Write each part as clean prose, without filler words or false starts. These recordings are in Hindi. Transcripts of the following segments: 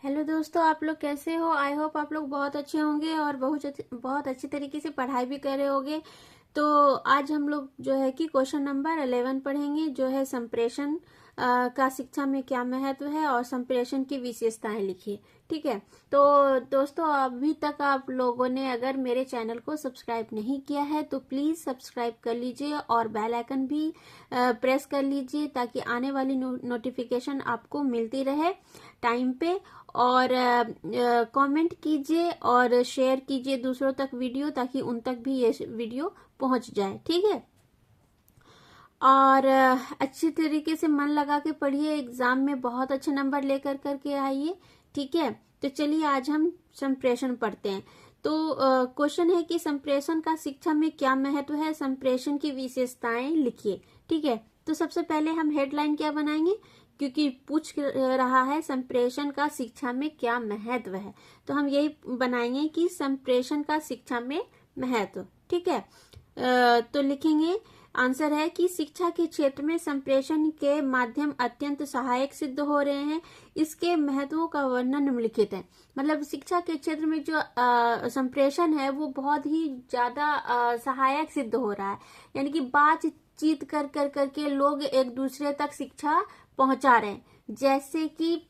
हेलो दोस्तों, आप लोग कैसे हो। आई होप आप लोग बहुत अच्छे होंगे और बहुत अच्छी तरीके से पढ़ाई भी कर रहे होंगे। तो आज हम लोग जो है कि क्वेश्चन नंबर 11 पढ़ेंगे, जो है संप्रेषण का शिक्षा में क्या महत्व है और संप्रेषण की विशेषताएं लिखिए। ठीक है। तो दोस्तों, अभी तक आप लोगों ने अगर मेरे चैनल को सब्सक्राइब नहीं किया है तो प्लीज सब्सक्राइब कर लीजिए और बेल आइकन भी प्रेस कर लीजिए ताकि आने वाली नोटिफिकेशन आपको मिलती रहे टाइम पे। और कमेंट कीजिए और शेयर कीजिए दूसरों तक वीडियो, ताकि उन तक भी ये वीडियो पहुंच जाए। ठीक है। और अच्छी तरीके से मन लगा के पढ़िए, एग्जाम में बहुत अच्छे नंबर लेकर करके आइए। ठीक है। तो चलिए आज हम संप्रेषण पढ़ते हैं। तो क्वेश्चन है कि संप्रेषण का शिक्षा में क्या महत्व है, संप्रेषण की विशेषताएं लिखिए। ठीक है। तो सबसे पहले हम हेडलाइन क्या बनाएंगे, क्योंकि पूछ रहा है संप्रेषण का शिक्षा में क्या महत्व है, तो हम यही बनाएंगे कि संप्रेषण का शिक्षा में महत्व। ठीक है। तो लिखेंगे, आंसर है कि शिक्षा के क्षेत्र में संप्रेषण के माध्यम अत्यंत सहायक सिद्ध हो रहे हैं। इसके महत्वों का वर्णन निम्नलिखित है। मतलब शिक्षा के क्षेत्र में जो संप्रेषण है वो बहुत ही ज्यादा सहायक सिद्ध हो रहा है। यानी कि बातचीत कर कर करके लोग एक दूसरे तक शिक्षा पहुंचा रहे हैं। जैसे कि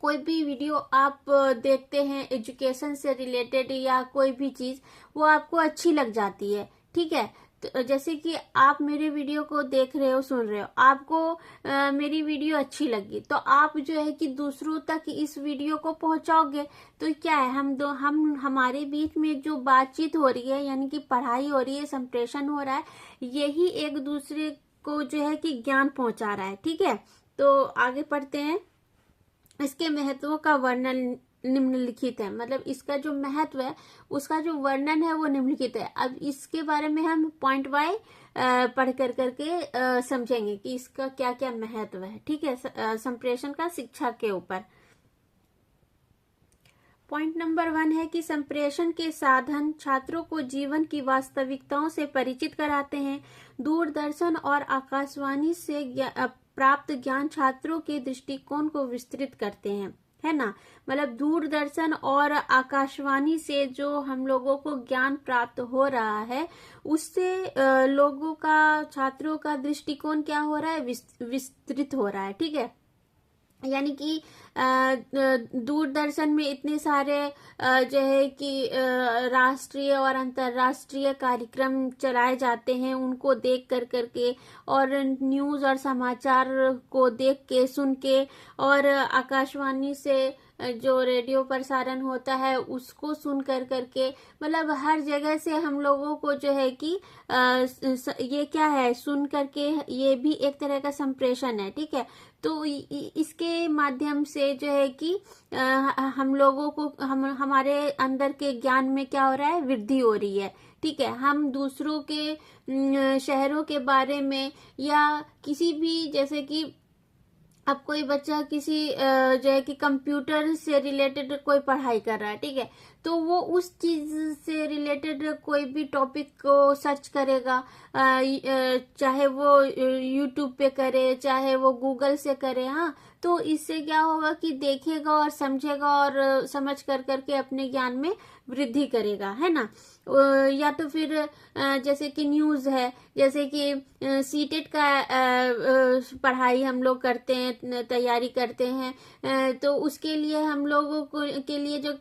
कोई भी वीडियो आप देखते हैं एजुकेशन से रिलेटेड या कोई भी चीज, वो आपको अच्छी लग जाती है। ठीक है। तो जैसे कि आप मेरे वीडियो को देख रहे हो, सुन रहे हो, आपको मेरी वीडियो अच्छी लगी, तो आप जो है कि दूसरों तक इस वीडियो को पहुंचाओगे। तो क्या है, हम हमारे बीच में जो बातचीत हो रही है, यानी कि पढ़ाई हो रही है, संप्रेषण हो रहा है, यही एक दूसरे को जो है कि ज्ञान पहुंचा रहा है। ठीक है। तो आगे पढ़ते हैं। इसके महत्वों का वर्णन निम्नलिखित है। मतलब इसका जो महत्व है उसका जो वर्णन है वो निम्नलिखित है। अब इसके बारे में हम पॉइंट वाई पढ़ कर करके समझेंगे कि इसका क्या क्या महत्व है। ठीक है। संप्रेषण का शिक्षा के ऊपर पॉइंट नंबर 1 है कि संप्रेषण के साधन छात्रों को जीवन की वास्तविकताओं से परिचित कराते हैं। दूरदर्शन और आकाशवाणी से प्राप्त ज्ञान छात्रों के दृष्टिकोण को विस्तृत करते हैं, है ना। मतलब दूरदर्शन और आकाशवाणी से जो हम लोगों को ज्ञान प्राप्त हो रहा है, उससे लोगों का, छात्रों का दृष्टिकोण क्या हो रहा है, विस्तृत हो रहा है। ठीक है। यानी कि दूरदर्शन में इतने सारे जो है कि राष्ट्रीय और अंतर्राष्ट्रीय कार्यक्रम चलाए जाते हैं, उनको देख कर करके, और न्यूज और समाचार को देख के, सुन के, और आकाशवाणी से जो रेडियो प्रसारण होता है उसको सुन कर करके, मतलब हर जगह से हम लोगों को जो है कि ये क्या है, सुन करके, ये भी एक तरह का संप्रेषण है। ठीक है। तो इसके माध्यम से जो है कि हम लोगों को, हमारे अंदर के ज्ञान में क्या हो रहा है, वृद्धि हो रही है। ठीक है। हम दूसरों के शहरों के बारे में, या किसी भी, जैसे कि अब कोई बच्चा किसी जो है कि कंप्यूटर से रिलेटेड कोई पढ़ाई कर रहा है, ठीक है, तो वो उस चीज से रिलेटेड कोई भी टॉपिक को सर्च करेगा, चाहे वो यूट्यूब पे करे, चाहे वो गूगल से करे। हाँ, तो इससे क्या होगा कि देखेगा और समझेगा और समझ कर करके अपने ज्ञान में वृद्धि करेगा, है ना। या तो फिर जैसे कि न्यूज है, जैसे कि सीटेट का पढ़ाई हम लोग करते हैं, तैयारी करते हैं, तो उसके लिए हम लोगों को के लिए जो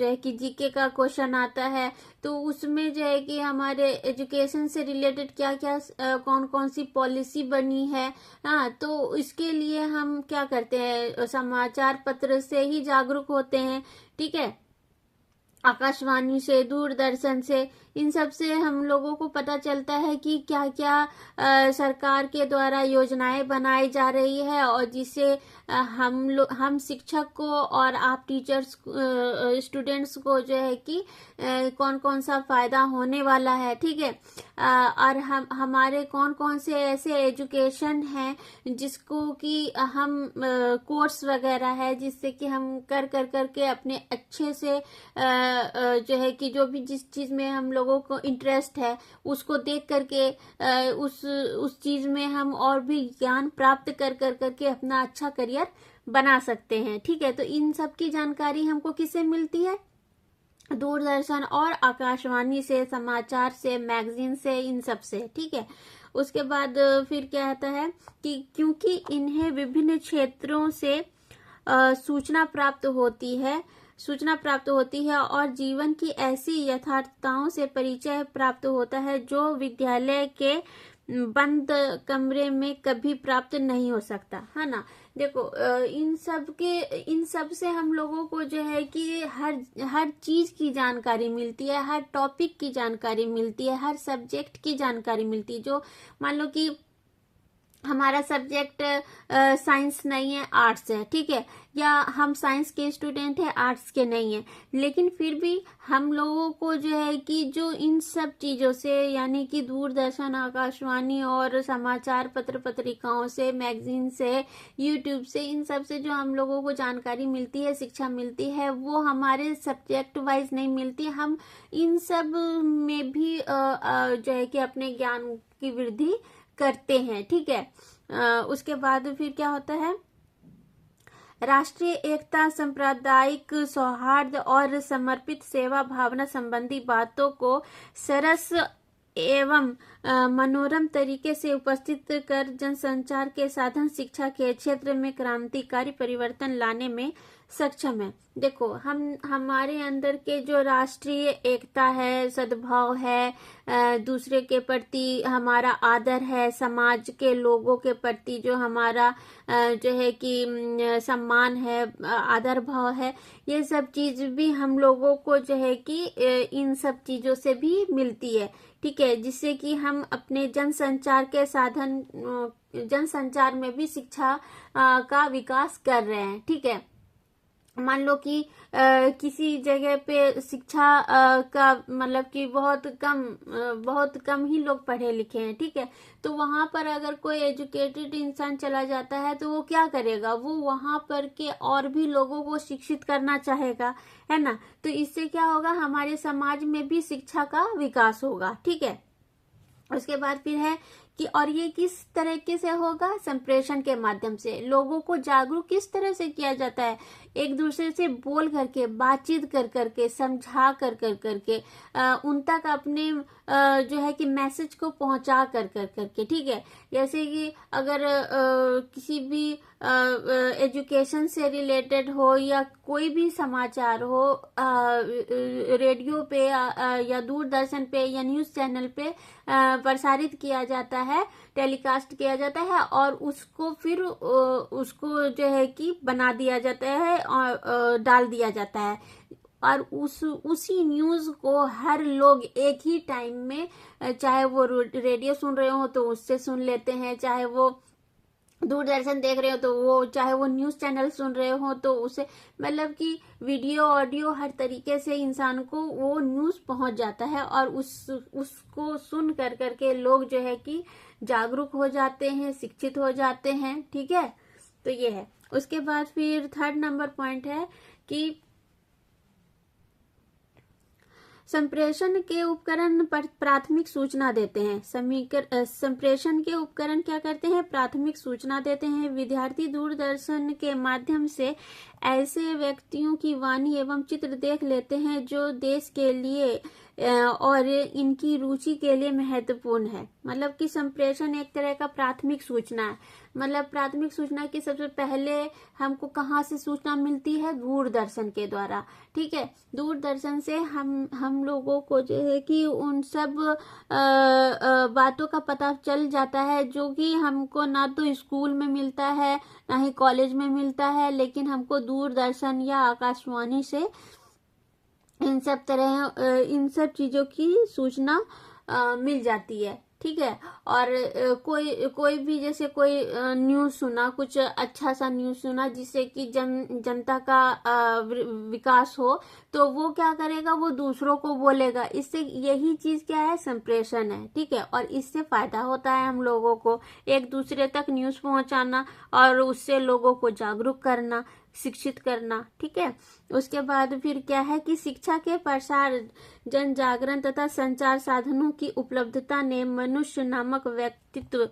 है कि जीके का क्वेश्चन आता है, तो उसमें जो है कि हमारे एजुकेशन से रिलेटेड क्या क्या कौन कौन सी पॉलिसी बनी है। हाँ, तो इसके लिए हम क्या करते हैं, समाचार पत्र से ही जागरूक होते हैं। ठीक है। आकाशवाणी से, दूरदर्शन से, इन सब से हम लोगों को पता चलता है कि क्या क्या सरकार के द्वारा योजनाएं बनाई जा रही है, और जिससे हम शिक्षक को और आप टीचर्स, स्टूडेंट्स को जो है कि कौन कौन सा फायदा होने वाला है। ठीक है। और हमारे कौन कौन से ऐसे एजुकेशन हैं जिसको कि हम कोर्स वगैरह है, जिससे कि हम कर कर करके अपने अच्छे से जो है कि जो भी जिस चीज में हम लोगों को इंटरेस्ट है उसको देख करके उस चीज में हम और भी ज्ञान प्राप्त कर कर करके अपना अच्छा करियर बना सकते हैं। ठीक है, तो इन सब की जानकारी हमको किससे मिलती है? दूरदर्शन और आकाशवाणी से, समाचार से, मैगजीन से, इन सब से। ठीक है, उसके बाद फिर क्या आता है कि क्योंकि इन्हें विभिन्न क्षेत्रों से सूचना प्राप्त होती है और जीवन की ऐसी यथार्थताओं से परिचय प्राप्त होता है जो विद्यालय के बंद कमरे में कभी प्राप्त नहीं हो सकता, है ना। देखो इन सब से हम लोगों को जो है कि हर चीज की जानकारी मिलती है, हर टॉपिक की जानकारी मिलती है, हर सब्जेक्ट की जानकारी मिलती है। जो मान लो कि हमारा सब्जेक्ट साइंस नहीं है, आर्ट्स है, ठीक है, या हम साइंस के स्टूडेंट हैं, आर्ट्स के नहीं है, लेकिन फिर भी हम लोगों को जो है कि जो इन सब चीजों से, यानी कि दूरदर्शन, आकाशवाणी और समाचार पत्र पत्रिकाओं से, मैगजीन से, यूट्यूब से, इन सब से जो हम लोगों को जानकारी मिलती है, शिक्षा मिलती है, वो हमारे सब्जेक्ट वाइज नहीं मिलती। हम इन सब में भी जो है कि अपने ज्ञान की वृद्धि करते हैं। ठीक है, उसके बाद फिर क्या होता है? राष्ट्रीय एकता, सांप्रदायिक सौहार्द और समर्पित सेवा भावना संबंधी बातों को सरस एवं मनोरम तरीके से उपस्थित कर जनसंचार के साधन शिक्षा के क्षेत्र में क्रांतिकारी परिवर्तन लाने में सक्षम है। देखो, हमारे अंदर के जो राष्ट्रीय एकता है, सद्भाव है, दूसरे के प्रति हमारा आदर है, समाज के लोगों के प्रति जो हमारा जो है कि सम्मान है, आदर भाव है, ये सब चीज भी हम लोगों को जो है कि इन सब चीजों से भी मिलती है। ठीक है, जिससे कि हम अपने जनसंचार के साधन, जनसंचार में भी शिक्षा का विकास कर रहे हैं। ठीक है, मान लो कि किसी जगह पे शिक्षा का मतलब कि बहुत कम ही लोग पढ़े लिखे हैं। ठीक है, तो वहां पर अगर कोई एजुकेटेड इंसान चला जाता है तो वो क्या करेगा? वो वहां पर के और भी लोगों को शिक्षित करना चाहेगा, है ना। तो इससे क्या होगा? हमारे समाज में भी शिक्षा का विकास होगा। ठीक है, उसके बाद फिर है कि और ये किस तरीके से होगा? संप्रेषण के माध्यम से। लोगों को जागरूक किस तरह से किया जाता है? एक दूसरे से बोल करके, बातचीत कर करके, समझा कर करके उन तक अपने जो है कि मैसेज को पहुंचा कर करके। ठीक है, जैसे कि अगर किसी भी एजुकेशन से रिलेटेड हो या कोई भी समाचार हो, रेडियो पे या दूरदर्शन पे या न्यूज चैनल पे प्रसारित किया जाता है, टेलीकास्ट किया जाता है, और उसको फिर उसको जो है कि बना दिया जाता है और डाल दिया जाता है, और उसी न्यूज को हर लोग एक ही टाइम में, चाहे वो रेडियो सुन रहे हो तो उससे सुन लेते हैं, चाहे वो दूरदर्शन देख रहे हो तो वो, चाहे वो न्यूज चैनल सुन रहे हो तो उसे, मतलब कि वीडियो, ऑडियो, हर तरीके से इंसान को वो न्यूज पहुंच जाता है, और उसको सुन कर करके लोग जो है कि जागरूक हो जाते हैं, शिक्षित हो जाते हैं। ठीक है, तो ये है। उसके बाद फिर 3rd नंबर पॉइंट है कि संप्रेषण के उपकरण प्राथमिक सूचना देते हैं। संप्रेषण के उपकरण क्या करते हैं? प्राथमिक सूचना देते हैं। विद्यार्थी दूरदर्शन के माध्यम से ऐसे व्यक्तियों की वाणी एवं चित्र देख लेते हैं जो देश के लिए और इनकी रुचि के लिए महत्वपूर्ण है। मतलब कि संप्रेषण एक तरह का प्राथमिक सूचना है। मतलब प्राथमिक सूचना की सबसे पहले हमको कहाँ से सूचना मिलती है? दूरदर्शन के द्वारा। ठीक है, दूरदर्शन से हम लोगों को जो है कि उन सब बातों का पता चल जाता है जो कि हमको ना तो स्कूल में मिलता है, ना ही कॉलेज में मिलता है, लेकिन हमको दूरदर्शन या आकाशवाणी से इन सब चीजों की सूचना मिल जाती है। ठीक है, और कोई भी, जैसे कोई न्यूज सुना, कुछ अच्छा सा न्यूज सुना जिससे कि जनता का विकास हो, तो वो क्या करेगा? वो दूसरों को बोलेगा। इससे यही चीज क्या है? संप्रेषण है। ठीक है, और इससे फायदा होता है हम लोगों को, एक दूसरे तक न्यूज पहुंचाना और उससे लोगों को जागरूक करना, शिक्षित करना। ठीक है, उसके बाद फिर क्या है कि शिक्षा के प्रसार, जन जागरण तथा संचार साधनों की उपलब्धता ने मनुष्य नामक व्यक्तित्व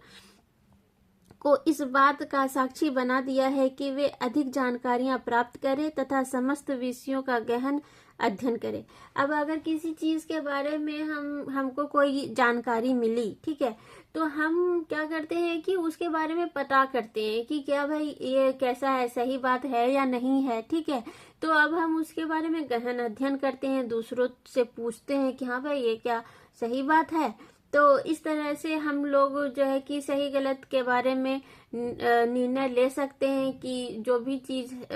को इस बात का साक्षी बना दिया है कि वे अधिक जानकारियां प्राप्त करें तथा समस्त विषयों का गहन अध्ययन करें। अब अगर किसी चीज के बारे में हमको कोई जानकारी मिली, ठीक है, तो हम क्या करते हैं कि उसके बारे में पता करते हैं कि क्या भाई ये कैसा है, सही बात है या नहीं है, ठीक है। तो अब हम उसके बारे में गहन अध्ययन करते हैं, दूसरों से पूछते हैं कि हाँ भाई ये क्या सही बात है। तो इस तरह से हम लोग जो है कि सही गलत के बारे में निर्णय ले सकते हैं कि जो भी चीज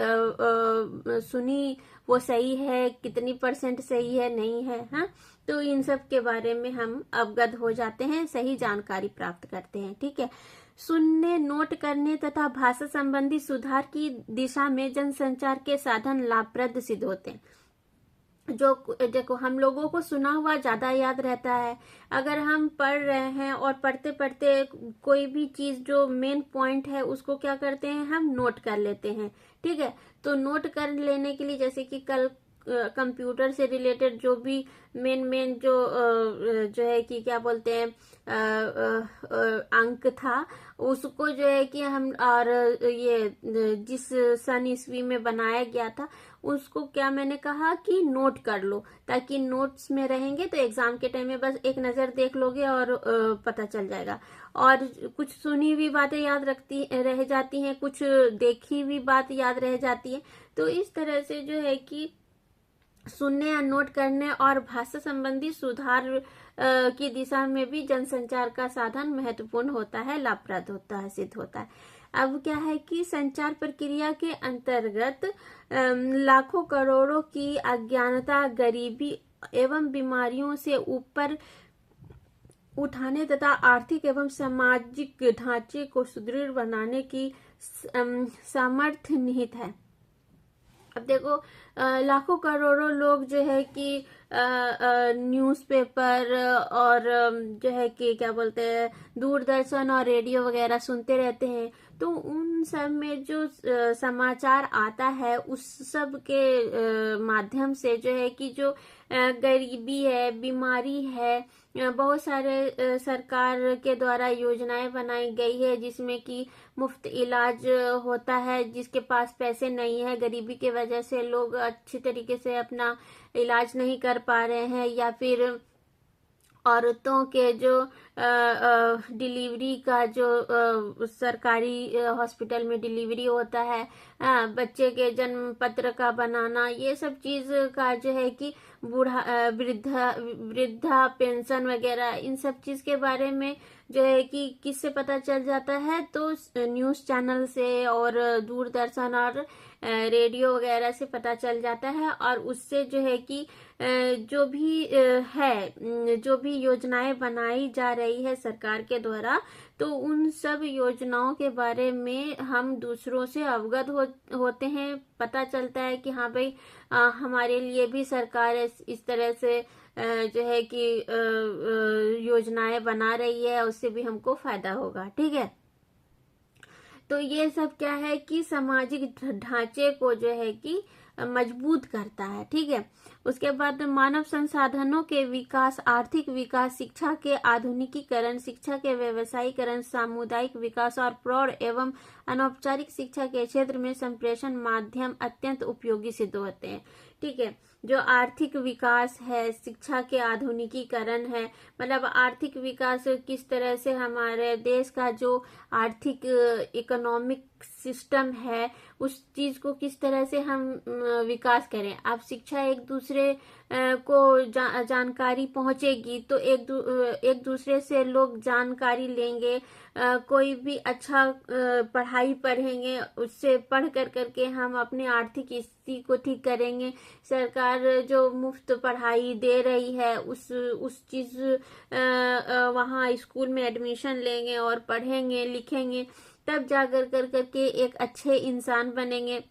सुनी वो सही है, कितनी % सही है, नहीं है। हाँ, तो इन सब के बारे में हम अवगत हो जाते हैं, सही जानकारी प्राप्त करते हैं, ठीक है। सुनने, नोट करने तथा भाषा संबंधी सुधार की दिशा में जनसंचार के साधन लाभप्रद सिद्ध होते हैं। जो देखो, हम लोगों को सुना हुआ ज्यादा याद रहता है। अगर हम पढ़ रहे हैं और पढ़ते पढ़ते कोई भी चीज जो मेन पॉइंट है उसको क्या करते हैं, हम नोट कर लेते हैं, ठीक है। तो नोट कर लेने के लिए जैसे कि कल कंप्यूटर से रिलेटेड जो भी मेन जो है कि क्या बोलते हैं अंक था, उसको जो है कि हम, और ये जिस सन ईस्वी में बनाया गया था उसको क्या मैंने कहा कि नोट कर लो, ताकि नोट्स में रहेंगे तो एग्जाम के टाइम में बस एक नजर देख लोगे और पता चल जाएगा। और कुछ सुनी हुई बातें याद रह जाती हैं, कुछ देखी हुई बात याद रह जाती है। तो इस तरह से जो है कि सुनने या नोट करने और भाषा संबंधी सुधार की दिशा में भी जनसंचार का साधन महत्वपूर्ण होता है, लाभप्रद होता है, सिद्ध होता है। अब क्या है कि संचार प्रक्रिया के अंतर्गत लाखों करोड़ों की अज्ञानता, गरीबी एवं बीमारियों से ऊपर उठाने तथा आर्थिक एवं सामाजिक ढांचे को सुदृढ़ बनाने की सामर्थ्य निहित है। अब देखो, लाखों करोड़ों लोग जो है कि न्यूज़पेपर और जो है कि क्या बोलते हैं दूरदर्शन और रेडियो वगैरह सुनते रहते हैं। तो उन सब में जो समाचार आता है उस सब के माध्यम से जो है कि जो गरीबी है, बीमारी है, बहुत सारे सरकार के द्वारा योजनाएं बनाई गई है जिसमें कि मुफ्त इलाज होता है। जिसके पास पैसे नहीं है, गरीबी की वजह से लोग अच्छी तरीके से अपना इलाज नहीं कर पा रहे हैं, या फिर औरतों के जो डिलीवरी का जो सरकारी हॉस्पिटल में डिलीवरी होता है, बच्चे के जन्म पत्र का बनाना, ये सब चीज का जो है कि वृद्धा पेंशन वगैरह, इन सब चीज के बारे में जो है कि किससे पता चल जाता है, तो न्यूज चैनल से और दूरदर्शन और रेडियो वगैरह से पता चल जाता है। और उससे जो है कि जो भी है, जो भी योजनाएं बनाई जा रही है सरकार के द्वारा, तो उन सब योजनाओं के बारे में हम दूसरों से अवगत होते हैं। पता चलता है कि हाँ भाई हमारे लिए भी सरकार इस तरह से जो है कि योजनाएं बना रही है, उससे भी हमको फायदा होगा, ठीक है। तो ये सब क्या है कि सामाजिक ढांचे को जो है कि मजबूत करता है, ठीक है। उसके बाद मानव संसाधनों के विकास, आर्थिक विकास, शिक्षा के आधुनिकीकरण, शिक्षा के व्यवसायीकरण, सामुदायिक विकास और प्रौढ़ एवं अनौपचारिक शिक्षा के क्षेत्र में संप्रेषण माध्यम अत्यंत उपयोगी सिद्ध होते हैं, ठीक है। जो आर्थिक विकास है, शिक्षा के आधुनिकीकरण है, मतलब आर्थिक विकास किस तरह से हमारे देश का जो आर्थिक इकोनॉमिक सिस्टम है उस चीज को किस तरह से हम विकास करें। अब शिक्षा एक दूसरे को जानकारी पहुंचेगी तो एक दूसरे से लोग जानकारी लेंगे, कोई भी अच्छा पढ़ाई पढ़ेंगे, उससे पढ़ करके हम अपने आर्थिक स्थिति को ठीक करेंगे। सरकार जो मुफ्त पढ़ाई दे रही है उस चीज वहाँ स्कूल में एडमिशन लेंगे और पढ़ेंगे लिखेंगे, तब जाकर करके एक अच्छे इंसान बनेंगे,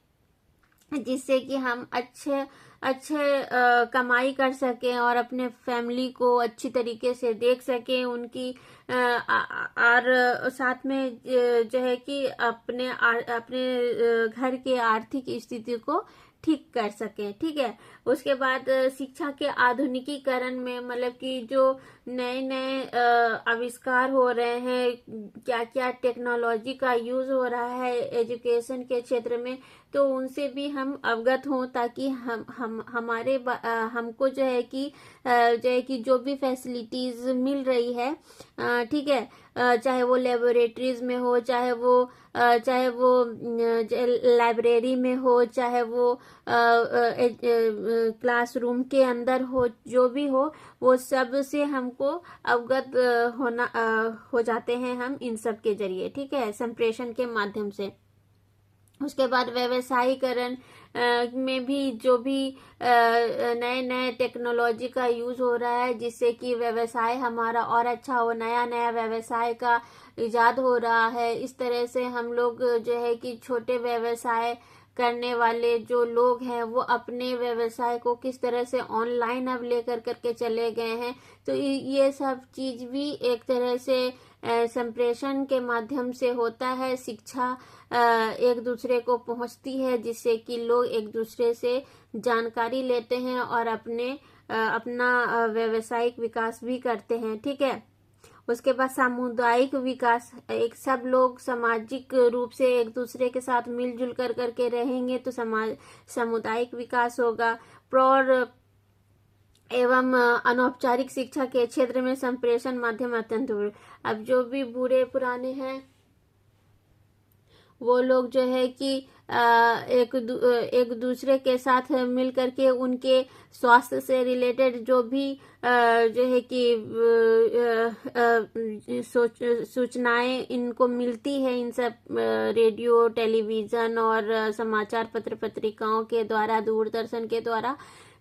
जिससे कि हम अच्छे अच्छे कमाई कर सकें और अपने फैमिली को अच्छी तरीके से देख सकें, उनकी और साथ में जो है कि अपने घर के आर्थिक स्थिति को ठीक कर सकें। ठीक है। उसके बाद शिक्षा के आधुनिकीकरण में मतलब कि जो नए नए आविष्कार हो रहे हैं, क्या क्या टेक्नोलॉजी का यूज हो रहा है एजुकेशन के क्षेत्र में, तो उनसे भी हम अवगत हों, ताकि हम हमारे हमको जो भी फैसिलिटीज मिल रही है, ठीक है, चाहे वो लेबोरेटरीज में हो, चाहे वो लाइब्रेरी में हो, चाहे वो क्लासरूम के अंदर हो, जो भी हो, वो सब से हमको अवगत हो जाते हैं हम इन सब के जरिए। ठीक है, संप्रेषण के माध्यम से। उसके बाद व्यवसायीकरण में भी जो भी नए नए टेक्नोलॉजी का यूज हो रहा है, जिससे कि व्यवसाय हमारा और अच्छा हो, नया नया व्यवसाय का इजाद हो रहा है। इस तरह से हम लोग जो है कि छोटे व्यवसाय करने वाले जो लोग हैं, वो अपने व्यवसाय को किस तरह से ऑनलाइन अब लेकर करके चले गए हैं। तो ये सब चीज भी एक तरह से संप्रेषण के माध्यम से होता है। शिक्षा एक दूसरे को पहुंचती है, जिससे कि लोग एक दूसरे से जानकारी लेते हैं और अपना व्यावसायिक विकास भी करते हैं। ठीक है। उसके बाद सामुदायिक विकास, एक सब लोग सामाजिक रूप से एक दूसरे के साथ मिलजुल कर करके रहेंगे तो सामुदायिक विकास होगा। प्रौढ़ एवं अनौपचारिक शिक्षा के क्षेत्र में संप्रेषण माध्यम अत्यंत। अब जो भी बूढ़े पुराने हैं, वो लोग जो है कि एक दूसरे के साथ मिल करके उनके स्वास्थ्य से रिलेटेड जो भी जो है कि सूचनाएं इनको मिलती है, इन सब रेडियो, टेलीविजन और समाचार पत्र पत्रिकाओं के द्वारा, दूरदर्शन के द्वारा,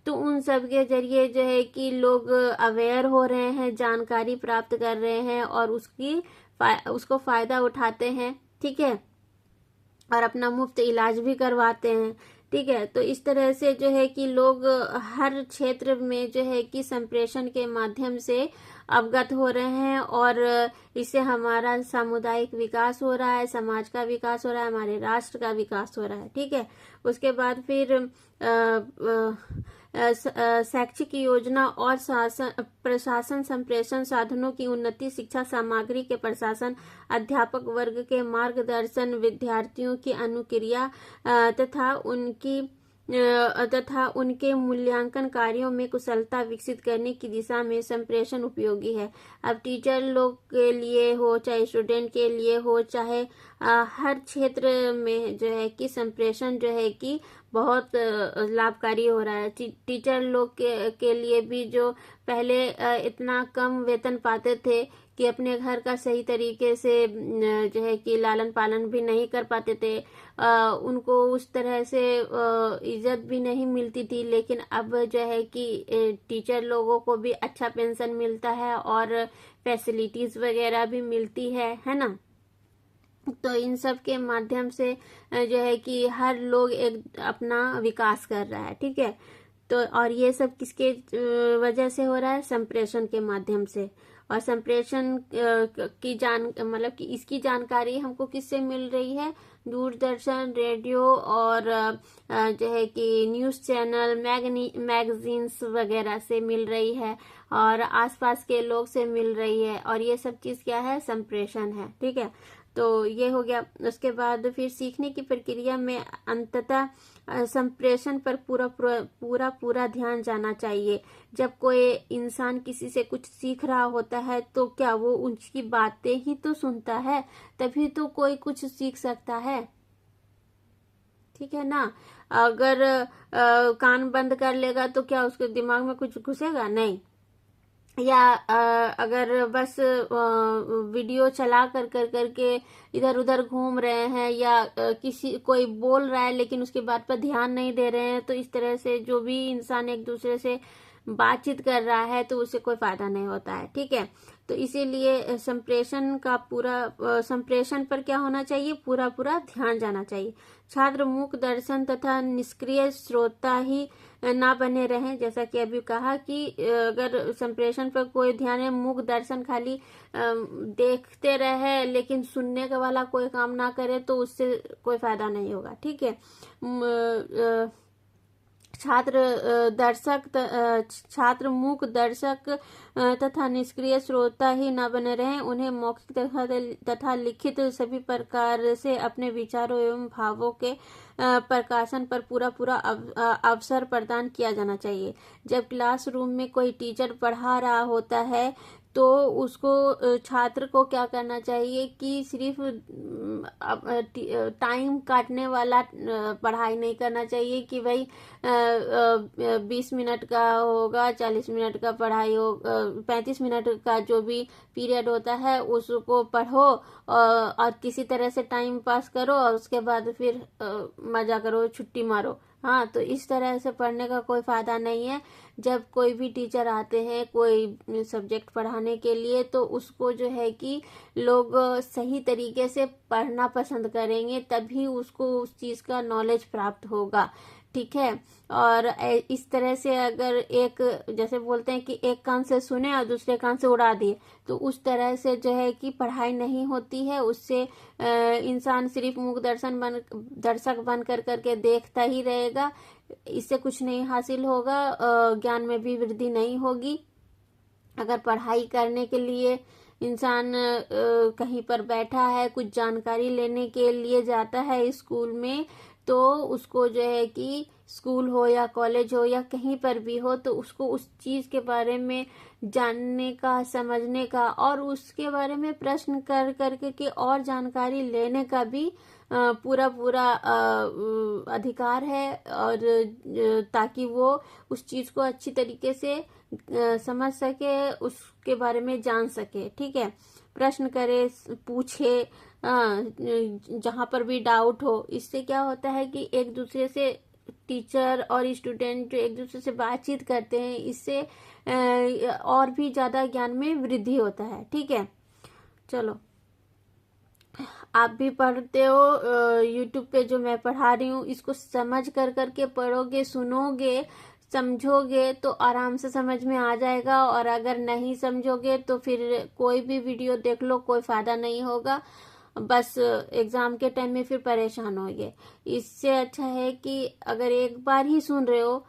तो उन सब के जरिए जो है कि लोग अवेयर हो रहे हैं, जानकारी प्राप्त कर रहे हैं और उसको फायदा उठाते हैं। ठीक है। और अपना मुफ्त इलाज भी करवाते हैं। ठीक है। तो इस तरह से जो है कि लोग हर क्षेत्र में जो है कि संप्रेषण के माध्यम से अवगत हो रहे हैं और इससे हमारा सामुदायिक विकास हो रहा है, समाज का विकास हो रहा है, हमारे राष्ट्र का विकास हो रहा है। ठीक है। उसके बाद फिर शैक्षिक योजना और प्रशासन संप्रेषण साधनों की उन्नति, शिक्षा सामग्री के प्रशासन, अध्यापक वर्ग के मार्गदर्शन, विद्यार्थियों की अनुक्रिया तथा उनके मूल्यांकन कार्यों में कुशलता विकसित करने की दिशा में संप्रेषण उपयोगी है। अब टीचर लोग के लिए हो, चाहे स्टूडेंट के लिए हो, चाहे हर क्षेत्र में जो है कि संप्रेषण जो है कि बहुत लाभकारी हो रहा है। टीचर लोग के लिए भी जो पहले इतना कम वेतन पाते थे कि अपने घर का सही तरीके से जो है कि लालन पालन भी नहीं कर पाते थे, उनको उस तरह से इज्जत भी नहीं मिलती थी। लेकिन अब जो है कि टीचर लोगों को भी अच्छा पेंशन मिलता है और फैसिलिटीज वगैरह भी मिलती है ना। तो इन सब के माध्यम से जो है कि हर लोग एक अपना विकास कर रहा है। ठीक है। तो और ये सब किसके वजह से हो रहा है? संप्रेषण के माध्यम से। और संप्रेषण की मतलब कि इसकी जानकारी हमको किससे मिल रही है? दूरदर्शन, रेडियो और जो है कि न्यूज चैनल, मैगजीन्स वगैरह से मिल रही है और आसपास के लोग से मिल रही है। और ये सब चीज क्या है? संप्रेषण है। ठीक है। तो ये हो गया। उसके बाद फिर सीखने की प्रक्रिया में अंततः संप्रेषण पर पूरा ध्यान जाना चाहिए। जब कोई इंसान किसी से कुछ सीख रहा होता है तो क्या वो उनकी बातें ही तो सुनता है, तभी तो कोई कुछ सीख सकता है। ठीक है ना। अगर कान बंद कर लेगा तो क्या उसके दिमाग में कुछ घुसेगा? नहीं। या अगर बस वीडियो चला करके इधर उधर घूम रहे हैं या कोई बोल रहा है लेकिन उसकी बात पर ध्यान नहीं दे रहे हैं, तो इस तरह से जो भी इंसान एक दूसरे से बातचीत कर रहा है तो उससे कोई फायदा नहीं होता है। ठीक है, तो इसीलिए संप्रेषण पर क्या होना चाहिए, पूरा ध्यान जाना चाहिए। छात्र मूक दर्शन तथा निष्क्रिय श्रोता ही ना बने रहें। जैसा कि अभी कहा कि अगर संप्रेषण पर कोई ध्यान है, मूक दर्शन खाली देखते रहे लेकिन सुनने का वाला कोई काम ना करे तो उससे कोई फायदा नहीं होगा। ठीक है, छात्र मूक दर्शक तथा निष्क्रिय श्रोता ही न बने रहें। उन्हें मौखिक तथा लिखित सभी प्रकार से अपने विचारों एवं भावों के प्रकाशन पर पूरा अवसर प्रदान किया जाना चाहिए। जब क्लासरूम में कोई टीचर पढ़ा रहा होता है तो उसको छात्र को क्या करना चाहिए कि सिर्फ टाइम काटने वाला पढ़ाई नहीं करना चाहिए कि भाई 20 मिनट का होगा, 40 मिनट का पढ़ाई हो, 35 मिनट का जो भी पीरियड होता है उसको पढ़ो और किसी तरह से टाइम पास करो और उसके बाद फिर मजा करो, छुट्टी मारो। हाँ, तो इस तरह से पढ़ने का कोई फायदा नहीं है। जब कोई भी टीचर आते हैं कोई सब्जेक्ट पढ़ाने के लिए तो उसको जो है कि लोग सही तरीके से पढ़ना पसंद करेंगे, तभी उसको उस चीज़ का नॉलेज प्राप्त होगा। ठीक है, और इस तरह से अगर एक जैसे बोलते हैं कि एक कान से सुने और दूसरे कान से उड़ा दिए, तो उस तरह से जो है कि पढ़ाई नहीं होती है। उससे इंसान सिर्फ मूक दर्शक बन करके देखता ही रहेगा, इससे कुछ नहीं हासिल होगा, ज्ञान में भी वृद्धि नहीं होगी। अगर पढ़ाई करने के लिए इंसान कहीं पर बैठा है, कुछ जानकारी लेने के लिए जाता है स्कूल में, तो उसको जो है कि स्कूल हो या कॉलेज हो या कहीं पर भी हो, तो उसको उस चीज के बारे में जानने का, समझने का और उसके बारे में प्रश्न कर करके और जानकारी लेने का भी पूरा अधिकार है, और ताकि वो उस चीज को अच्छी तरीके से समझ सके, उसके बारे में जान सके। ठीक है, प्रश्न करे, पूछे, जहां पर भी डाउट हो। इससे क्या होता है कि एक दूसरे से टीचर और स्टूडेंट एक दूसरे से बातचीत करते हैं, इससे और भी ज्यादा ज्ञान में वृद्धि होता है। ठीक है, चलो आप भी पढ़ते हो यूट्यूब पे जो मैं पढ़ा रही हूँ, इसको समझ करके पढ़ोगे, सुनोगे, समझोगे तो आराम से समझ में आ जाएगा। और अगर नहीं समझोगे तो फिर कोई भी वीडियो देख लो, कोई फायदा नहीं होगा, बस एग्जाम के टाइम में फिर परेशान होगे। इससे अच्छा है कि अगर एक बार ही सुन रहे हो,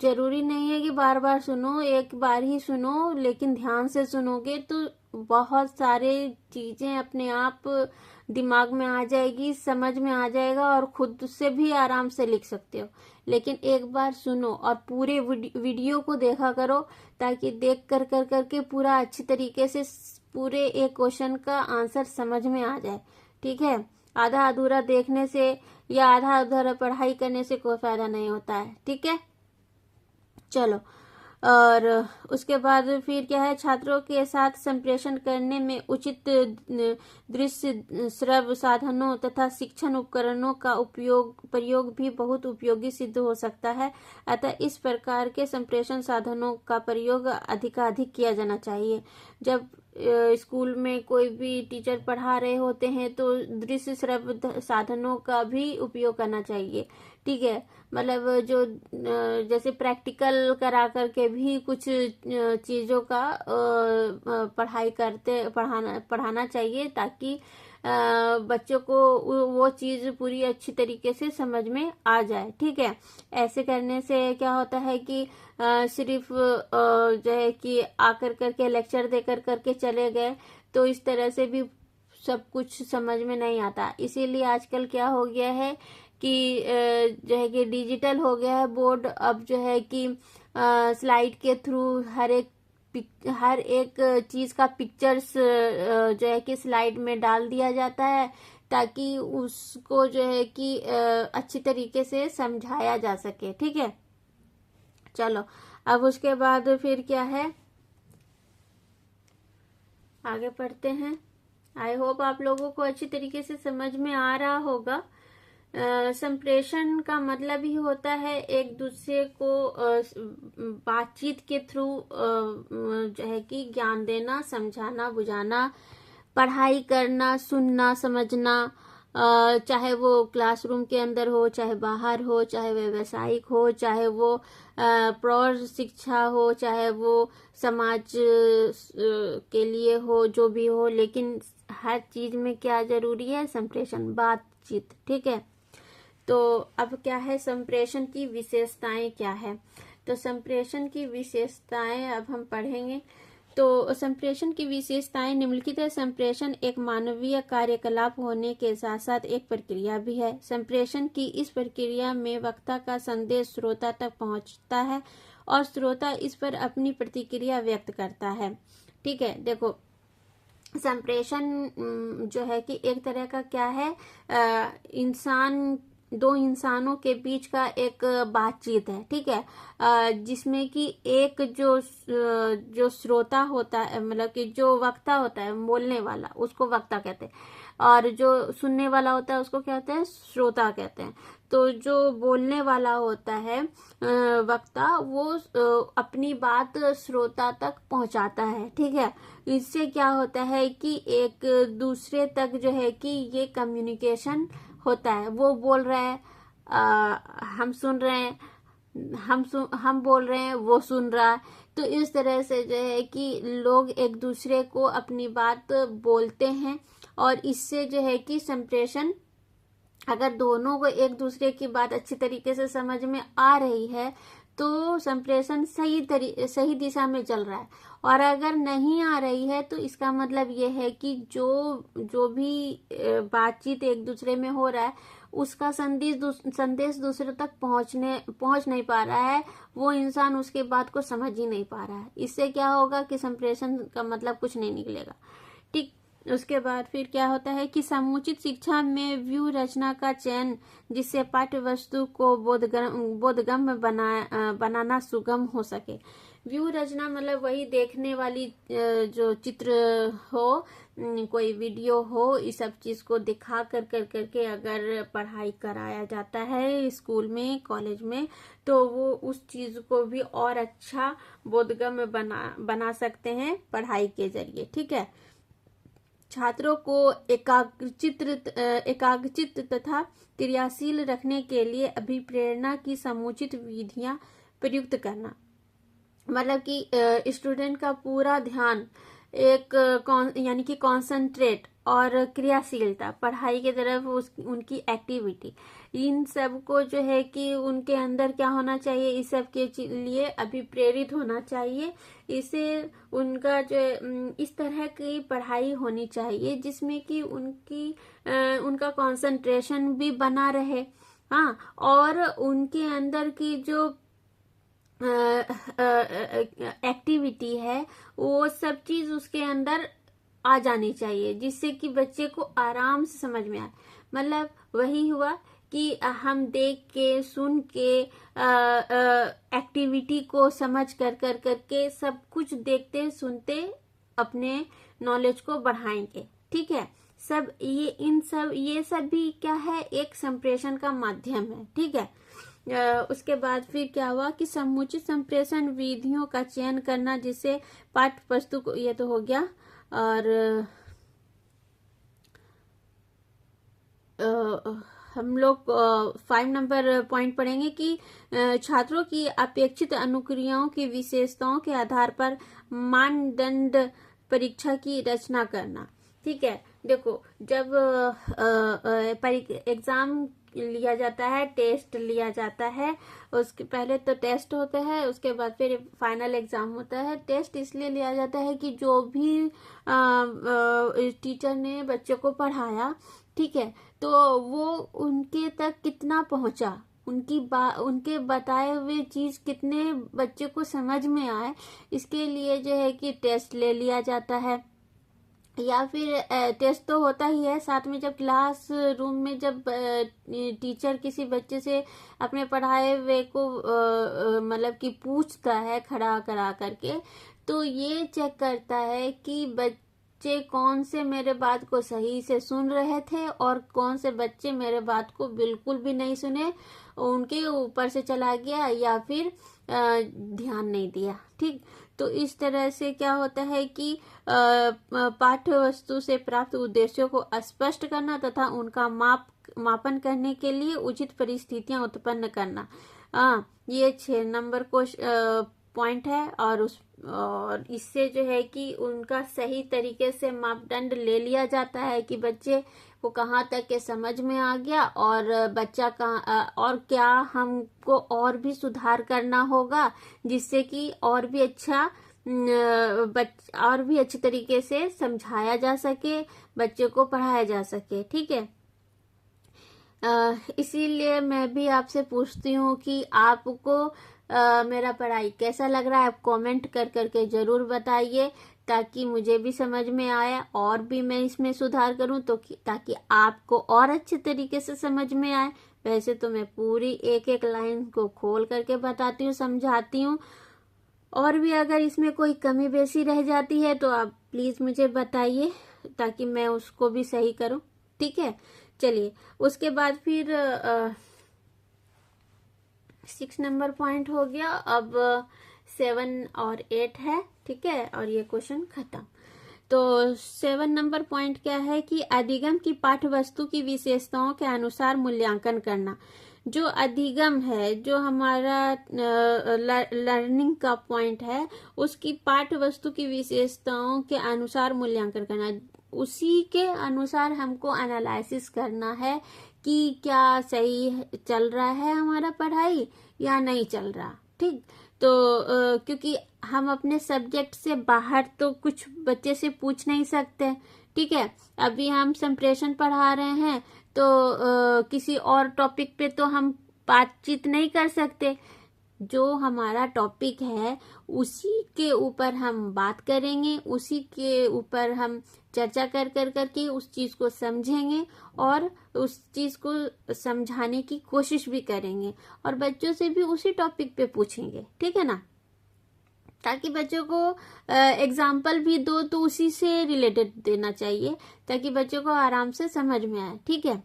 जरूरी नहीं है कि बार बार सुनो, एक बार ही सुनो, लेकिन ध्यान से सुनोगे तो बहुत सारे चीजें अपने आप दिमाग में आ जाएगी, समझ में आ जाएगा और खुद से भी आराम से लिख सकते हो। लेकिन एक बार सुनो और पूरे वीडियो को देखा करो, ताकि देख करके पूरा अच्छी तरीके से पूरे एक क्वेश्चन का आंसर समझ में आ जाए। ठीक है, आधा अधूरा देखने से या आधा अधूरा पढ़ाई करने से कोई फायदा नहीं होता है। ठीक है, चलो, और उसके बाद फिर क्या है, छात्रों के साथ संप्रेषण करने में उचित दृश्य श्रव्य साधनों तथा शिक्षण उपकरणों का प्रयोग भी बहुत उपयोगी सिद्ध हो सकता है। अतः इस प्रकार के संप्रेषण साधनों का प्रयोग अधिकाधिक किया जाना चाहिए। जब स्कूल में कोई भी टीचर पढ़ा रहे होते हैं तो दृश्य श्रव्य साधनों का भी उपयोग करना चाहिए। ठीक है, मतलब जो जैसे प्रैक्टिकल करा करके भी कुछ चीजों का पढ़ाना चाहिए, ताकि बच्चों को वो चीज पूरी अच्छी तरीके से समझ में आ जाए। ठीक है, ऐसे करने से क्या होता है कि सिर्फ जो है कि आकर करके लेक्चर दे करके चले गए, तो इस तरह से भी सब कुछ समझ में नहीं आता। इसीलिए आजकल क्या हो गया है कि जो है कि डिजिटल हो गया है बोर्ड। अब जो है कि स्लाइड के थ्रू हर एक चीज का पिक्चर्स जो है कि स्लाइड में डाल दिया जाता है, ताकि उसको जो है कि अच्छी तरीके से समझाया जा सके। ठीक है, चलो अब उसके बाद फिर क्या है, आगे पढ़ते हैं। आई होप आप लोगों को अच्छी तरीके से समझ में आ रहा होगा। संप्रेषण का मतलब ही होता है एक दूसरे को बातचीत के थ्रू जो है कि ज्ञान देना, समझाना, बुझाना, पढ़ाई करना, सुनना, समझना, चाहे वो क्लासरूम के अंदर हो, चाहे बाहर हो, चाहे व्यावसायिक हो, चाहे वो प्रौढ़ शिक्षा हो, चाहे वो समाज के लिए हो, जो भी हो, लेकिन हर चीज में क्या जरूरी है? संप्रेषण, बातचीत। ठीक है। तो अब क्या है, संप्रेषण की विशेषताएं क्या है? तो संप्रेषण की विशेषताएं अब हम पढ़ेंगे। तो संप्रेषण की विशेषताएं निम्नलिखित है। संप्रेषण एक मानवीय कार्यकलाप होने के साथ साथ एक प्रक्रिया भी है। संप्रेषण की इस प्रक्रिया में वक्ता का संदेश श्रोता तक पहुंचता है और श्रोता इस पर अपनी प्रतिक्रिया व्यक्त करता है। ठीक है। देखो, संप्रेषण जो है कि एक तरह का क्या है, दो इंसानों के बीच का एक बातचीत है। ठीक है। जिसमें कि एक जो श्रोता होता है, मतलब कि जो वक्ता होता है, बोलने वाला, उसको वक्ता कहते हैं, और जो सुनने वाला होता है उसको क्या कहते हैं? श्रोता कहते हैं। तो जो बोलने वाला होता है वक्ता, वो अपनी बात श्रोता तक पहुंचाता है। ठीक है। इससे क्या होता है कि एक दूसरे तक जो है कि ये कम्युनिकेशन होता है। वो बोल रहे हैं, हम सुन रहे हैं, हम बोल रहे हैं, वो सुन रहा है। तो इस तरह से जो है कि लोग एक दूसरे को अपनी बात बोलते हैं, और इससे जो है कि संप्रेषण, अगर दोनों को एक दूसरे की बात अच्छी तरीके से समझ में आ रही है तो संप्रेषण सही दिशा में चल रहा है, और अगर नहीं आ रही है तो इसका मतलब ये है कि जो भी बातचीत एक दूसरे में हो रहा है उसका संदेश दूसरे तक पहुंच नहीं पा रहा है, वो इंसान उसके बात को समझ ही नहीं पा रहा है। इससे क्या होगा कि संप्रेषण का मतलब कुछ नहीं निकलेगा। ठीक। उसके बाद फिर क्या होता है कि समुचित शिक्षा में व्यू रचना का चयन, जिससे पाठ्य वस्तु को बोधगम्य बनाना सुगम हो सके। व्यू रचना मतलब वही देखने वाली जो चित्र हो, कोई वीडियो हो, इस सब चीज को दिखा करके अगर पढ़ाई कराया जाता है स्कूल में, कॉलेज में, तो वो उस चीज को भी और अच्छा बोधगम्य बना सकते हैं पढ़ाई के जरिए। ठीक है। छात्रों को एकाग्रचित तथा क्रियाशील रखने के लिए अभिप्रेरणा की समुचित विधियां प्रयुक्त करना, मतलब कि स्टूडेंट का पूरा ध्यान यानी कि कॉन्सेंट्रेट और क्रियाशीलता, पढ़ाई की तरफ उनकी एक्टिविटी, इन सब को जो है कि उनके अंदर क्या होना चाहिए, इस सब के लिए अभिप्रेरित होना चाहिए। इसे उनका जो इस तरह की पढ़ाई होनी चाहिए जिसमें कि उनका कंसंट्रेशन भी बना रहे। हाँ, और उनके अंदर की जो एक्टिविटी है वो सब चीज उसके अंदर आ जानी चाहिए, जिससे कि बच्चे को आराम से समझ में आए। मतलब वही हुआ कि हम देख के, सुन के, एक्टिविटी को समझ करके सब कुछ देखते सुनते अपने नॉलेज को बढ़ाएंगे। ठीक है। ये सब भी क्या है, एक संप्रेषण का माध्यम है। ठीक है। उसके बाद फिर क्या हुआ कि समुचित संप्रेषण विधियों का चयन करना, जिससे पाठ्य वस्तु को, ये तो हो गया। और हम लोग 5 नंबर पॉइंट पढ़ेंगे कि छात्रों की अपेक्षित अनुक्रियाओं की विशेषताओं के आधार पर मानदंड परीक्षा की रचना करना। ठीक है। देखो, जब एग्जाम लिया जाता है, टेस्ट लिया जाता है, उसके पहले तो टेस्ट होता है, उसके बाद फिर फाइनल एग्जाम होता है। टेस्ट इसलिए लिया जाता है कि जो भी टीचर ने बच्चों को पढ़ाया, ठीक है, तो वो उनके तक कितना पहुंचा, उनके बताए हुए चीज कितने बच्चे को समझ में आए, इसके लिए जो है कि टेस्ट ले लिया जाता है। या फिर टेस्ट तो होता ही है, साथ में जब क्लास रूम में जब टीचर किसी बच्चे से अपने पढ़ाए हुए को मतलब कि पूछता है खड़ा करा करके, तो ये चेक करता है कि बच्चे कौन से मेरे बात को सही से सुन रहे थे और कौन से बच्चे मेरे बात को बिल्कुल भी नहीं सुने, उनके ऊपर से चला गया या फिर ध्यान नहीं दिया। ठीक, तो इस तरह से क्या होता है कि पाठ्य वस्तु से प्राप्त उद्देश्यों को स्पष्ट करना तथा उनका मापन करने के लिए उचित परिस्थितियां उत्पन्न करना। ये 6 नंबर को पॉइंट है और इससे जो है कि उनका सही तरीके से मापदंड ले लिया जाता है कि बच्चे को कहाँ तक के समझ में आ गया और बच्चा कहाँ और क्या हमको और भी सुधार करना होगा, जिससे कि और भी अच्छे तरीके से समझाया जा सके, बच्चे को पढ़ाया जा सके। ठीक है, इसीलिए मैं भी आपसे पूछती हूँ कि आपको मेरा पढ़ाई कैसा लग रहा है। आप कमेंट कर करके जरूर बताइए ताकि मुझे भी समझ में आए और भी मैं इसमें सुधार करूं, तो ताकि आपको और अच्छे तरीके से समझ में आए। वैसे तो मैं पूरी एक एक लाइन को खोल करके बताती हूँ, समझाती हूँ, और भी अगर इसमें कोई कमी बेसी रह जाती है तो आप प्लीज मुझे बताइए ताकि मैं उसको भी सही करूं। ठीक है, चलिए उसके बाद फिर 6 नंबर पॉइंट हो गया। अब 7 और 8 है। ठीक है, और ये क्वेश्चन खत्म। तो 7 नंबर पॉइंट क्या है कि अधिगम की पाठ्य वस्तु की विशेषताओं के अनुसार मूल्यांकन करना। जो अधिगम है, जो हमारा लर्निंग का पॉइंट है, उसकी पाठ्य वस्तु की विशेषताओं के अनुसार मूल्यांकन करना। उसी के अनुसार हमको एनालिसिस करना है कि क्या सही चल रहा है हमारा पढ़ाई या नहीं चल रहा। ठीक, तो क्योंकि हम अपने सब्जेक्ट से बाहर तो कुछ बच्चे से पूछ नहीं सकते। ठीक है, अभी हम संप्रेषण पढ़ा रहे हैं तो किसी और टॉपिक पे तो हम बातचीत नहीं कर सकते। जो हमारा टॉपिक है उसी के ऊपर हम बात करेंगे, उसी के ऊपर हम चर्चा कर करके उस चीज को समझेंगे और उस चीज को समझाने की कोशिश भी करेंगे और बच्चों से भी उसी टॉपिक पे पूछेंगे। ठीक है ना, ताकि बच्चों को एग्जाम्पल भी दो तो उसी से रिलेटेड देना चाहिए ताकि बच्चों को आराम से समझ में आए। ठीक है,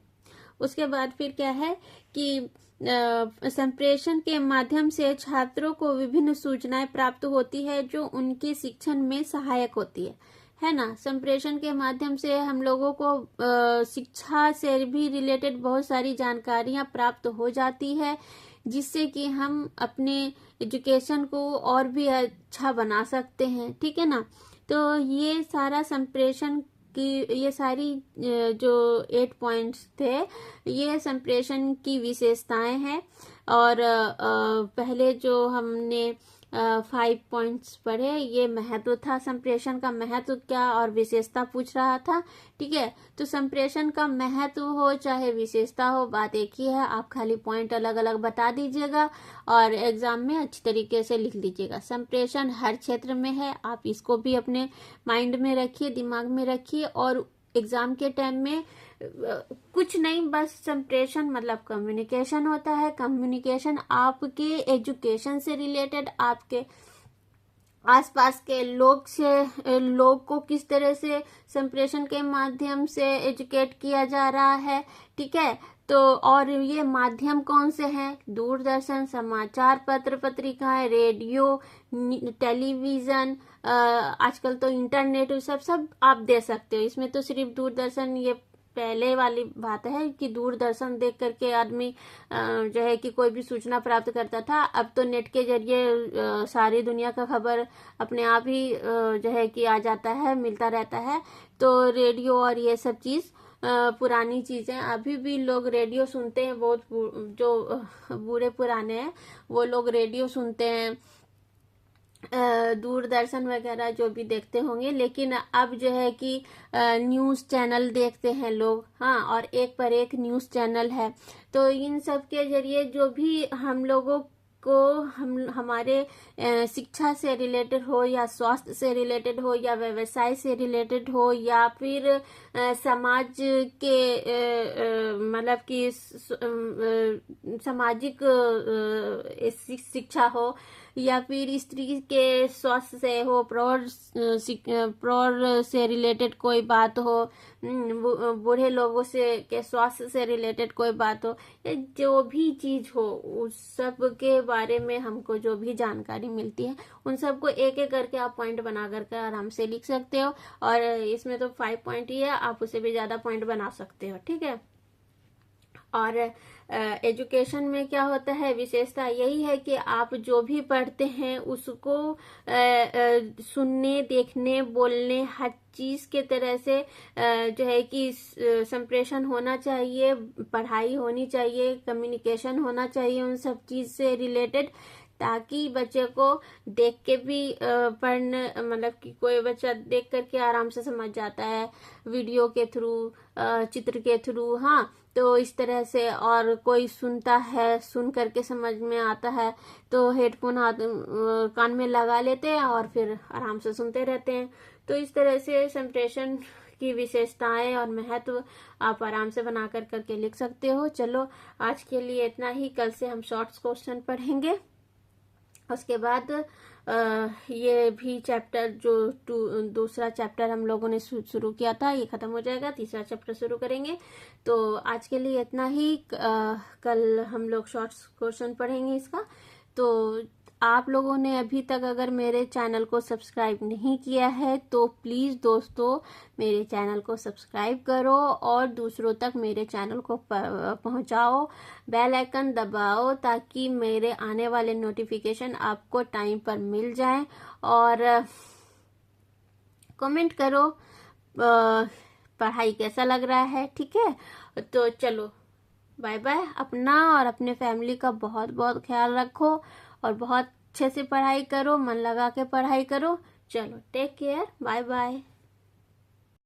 उसके बाद फिर क्या है कि संप्रेषण के माध्यम से छात्रों को विभिन्न सूचनाएं प्राप्त होती है जो उनके शिक्षण में सहायक होती है ना। संप्रेषण के माध्यम से हम लोगों को शिक्षा से भी रिलेटेड बहुत सारी जानकारियां प्राप्त हो जाती है, जिससे कि हम अपने एजुकेशन को और भी अच्छा बना सकते हैं। ठीक है ना, तो ये सारा संप्रेषण कि ये सारी जो 8 पॉइंट्स थे ये संप्रेषण की विशेषताएं हैं। और पहले जो हमने 5 पॉइंट्स पढ़े, ये महत्व था, संप्रेषण का महत्व क्या और विशेषता पूछ रहा था। ठीक है, तो संप्रेषण का महत्व हो चाहे विशेषता हो, बात एक ही है। आप खाली पॉइंट अलग अलग बता दीजिएगा और एग्जाम में अच्छी तरीके से लिख लीजिएगा। संप्रेषण हर क्षेत्र में है, आप इसको भी अपने माइंड में रखिए, दिमाग में रखिए और एग्जाम के टाइम में कुछ नहीं, बस संप्रेषण मतलब कम्युनिकेशन होता है। कम्युनिकेशन आपके एजुकेशन से रिलेटेड, आपके आसपास के लोग को किस तरह से संप्रेषण के माध्यम से एजुकेट किया जा रहा है। ठीक है, तो और ये माध्यम कौन से हैं? दूरदर्शन, समाचार पत्र पत्रिकाएं, रेडियो, टेलीविजन, आजकल तो इंटरनेट, सब आप दे सकते हो। इसमें तो सिर्फ दूरदर्शन, ये पहले वाली बात है कि दूरदर्शन देख करके आदमी जो है कि कोई भी सूचना प्राप्त करता था। अब तो नेट के जरिए सारी दुनिया का खबर अपने आप ही जो है कि आ जाता है, मिलता रहता है। तो रेडियो और ये सब चीज पुरानी चीजें, अभी भी लोग रेडियो सुनते हैं। बहुत जो बूढ़े पुराने हैं वो लोग रेडियो सुनते हैं, दूरदर्शन वगैरह जो भी देखते होंगे। लेकिन अब जो है कि न्यूज़ चैनल देखते हैं लोग, हाँ, और एक पर एक न्यूज़ चैनल है। तो इन सब के जरिए जो भी हम लोगों को हमारे शिक्षा से रिलेटेड हो या स्वास्थ्य से रिलेटेड हो या व्यवसाय से रिलेटेड हो या फिर समाज के मतलब कि सामाजिक शिक्षा हो या फिर स्त्री के स्वास्थ्य से हो, प्रौढ़ से रिलेटेड कोई बात हो, बूढ़े लोगों से के स्वास्थ्य से रिलेटेड कोई बात हो, या जो भी चीज हो उस सब के बारे में हमको जो भी जानकारी मिलती है उन सबको एक एक करके आप पॉइंट बना करके आराम से लिख सकते हो। और इसमें तो 5 पॉइंट ही है, आप उससे भी ज्यादा पॉइंट बना सकते हो, ठीक है। और एजुकेशन में क्या होता है, विशेषता यही है कि आप जो भी पढ़ते हैं उसको सुनने, देखने, बोलने, हर चीज के तरह से जो है कि संप्रेषण होना चाहिए, पढ़ाई होनी चाहिए, कम्युनिकेशन होना चाहिए उन सब चीज से रिलेटेड, ताकि बच्चे को देख के भी पढ़ने, मतलब कि कोई बच्चा देख करके आराम से समझ जाता है वीडियो के थ्रू, चित्र के थ्रू, हाँ। तो इस तरह से, और कोई सुनता है, सुन करके समझ में आता है तो हेडफोन कान में लगा लेते हैं और फिर आराम से सुनते रहते हैं। तो इस तरह से संप्रेषण की विशेषताएं और महत्व आप आराम से बना करके लिख सकते हो। चलो आज के लिए इतना ही, कल से हम शॉर्ट्स क्वेश्चन पढ़ेंगे। उसके बाद ये भी चैप्टर जो दूसरा चैप्टर हम लोगों ने शुरू किया था ये खत्म हो जाएगा, तीसरा चैप्टर शुरू करेंगे। तो आज के लिए इतना ही, कल हम लोग शॉर्ट्स क्वेश्चन पढ़ेंगे इसका। तो आप लोगों ने अभी तक अगर मेरे चैनल को सब्सक्राइब नहीं किया है तो प्लीज दोस्तों मेरे चैनल को सब्सक्राइब करो और दूसरों तक मेरे चैनल को पहुंचाओ, बेल आइकन दबाओ ताकि मेरे आने वाले नोटिफिकेशन आपको टाइम पर मिल जाए। और कमेंट करो पढ़ाई कैसा लग रहा है, ठीक है। तो चलो बाय बाय। अपना और अपने फैमिली का बहुत बहुत ख्याल रखो और बहुत अच्छे से पढ़ाई करो, मन लगा के पढ़ाई करो। चलो टेक केयर, बाय बाय।